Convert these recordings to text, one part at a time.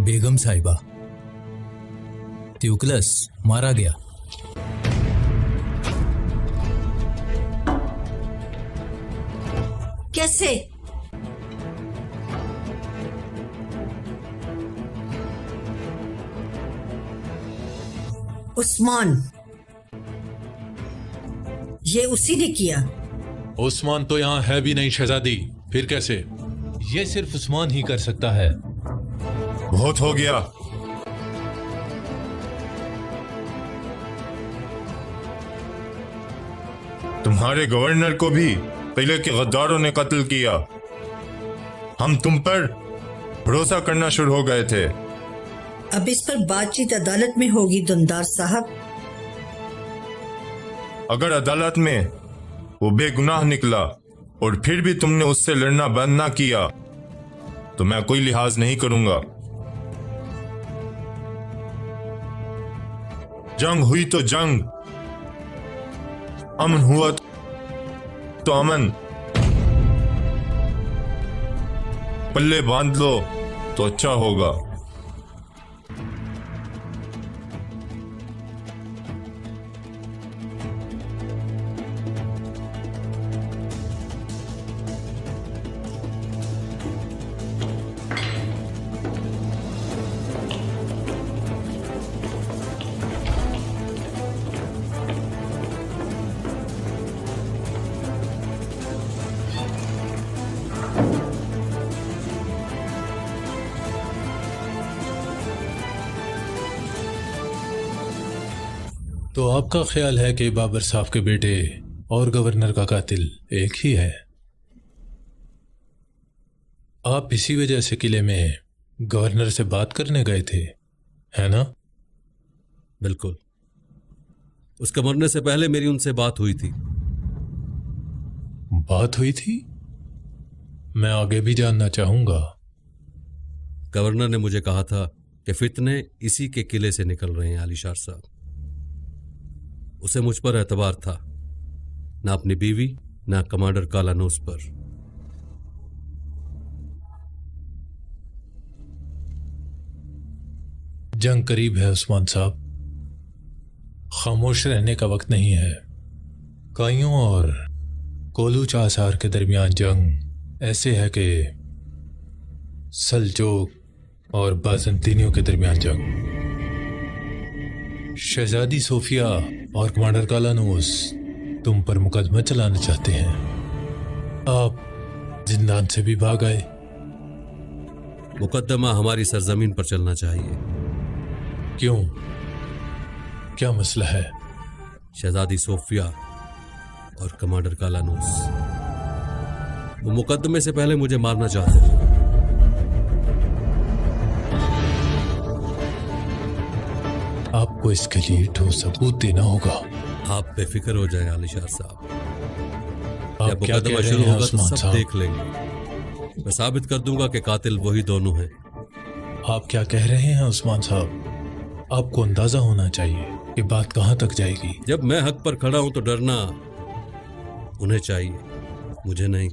बेगम साहिबा, ट्यूकलस मारा गया। कैसे? उस्मान, ये उसी ने किया। उस्मान तो यहाँ है भी नहीं शहजादी, फिर कैसे? ये सिर्फ उस्मान ही कर सकता है। बहुत हो गया। तुम्हारे गवर्नर को भी पहले के गद्दारों ने कत्ल किया। हम तुम पर भरोसा करना शुरू हो गए थे। अब इस पर बातचीत अदालत में होगी दुनदार साहब। अगर अदालत में वो बेगुनाह निकला और फिर भी तुमने उससे लड़ना बंद ना किया तो मैं कोई लिहाज नहीं करूंगा। जंग हुई तो जंग, अमन हुआ तो अमन। पल्ले बांध लो तो अच्छा होगा। तो आपका ख्याल है कि बाबर साहब के बेटे और गवर्नर का कातिल एक ही है? आप इसी वजह से किले में गवर्नर से बात करने गए थे, है ना? बिल्कुल। उसके मरने से पहले मेरी उनसे बात हुई थी। बात हुई थी? मैं आगे भी जानना चाहूंगा। गवर्नर ने मुझे कहा था कि फितने इसी के किले से निकल रहे हैं आलिशार साहब। उसे मुझ पर एतबार था, ना अपनी बीवी ना कमांडर कालानूस पर। जंग करीब है उस्मान साहब, खामोश रहने का वक्त नहीं है। काइयों और कोलू चासार के दरमियान जंग ऐसे है कि सल्जोक और बाज़ंतीनियों के दरमियान जंग। शहजादी सोफिया और कमांडर कालानूस तुम पर मुकदमा चलाना चाहते हैं। आप जिंदान से भी भाग आए। मुकदमा हमारी सरजमीन पर चलना चाहिए। क्यों? क्या मसला है? शहजादी सोफिया और कमांडर कालानूस वो मुकदमे से पहले मुझे मारना चाहते थे। आपको इसके लिए ठोस सबूत देना होगा। आप बेफिक्र हो जाएं आलिशार साहब। आप क्या कह रहे शुरू हैं होगा तो उस्मान सब साहब? देख लेंगे। मैं साबित कर दूंगा कि कातिल वही दोनों हैं। आप क्या कह रहे हैं उस्मान साहब? आपको अंदाजा होना चाहिए कि बात कहां तक जाएगी। जब मैं हक पर खड़ा हूं तो डरना उन्हें चाहिए, मुझे नहीं।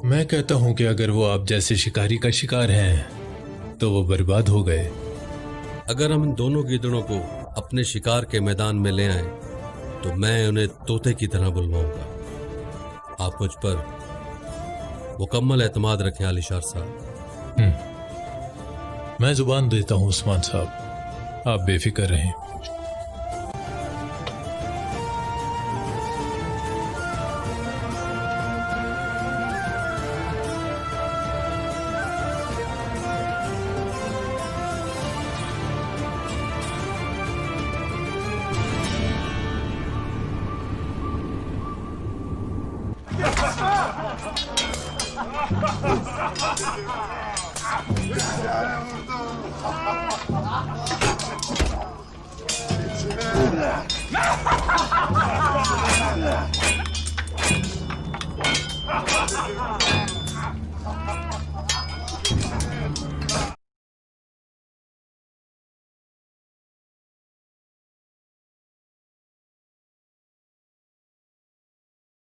मैं कहता हूं कि अगर वो आप जैसे शिकारी का शिकार हैं तो वो बर्बाद हो गए। अगर हम इन दोनों गीदड़ों को अपने शिकार के मैदान में ले आए तो मैं उन्हें तोते की तरह बुलवाऊंगा। आप मुझ पर मुकम्मल एतमाद रखें आलिशार साहब। मैं जुबान देता हूं उस्मान साहब, आप बेफिक्र रहें।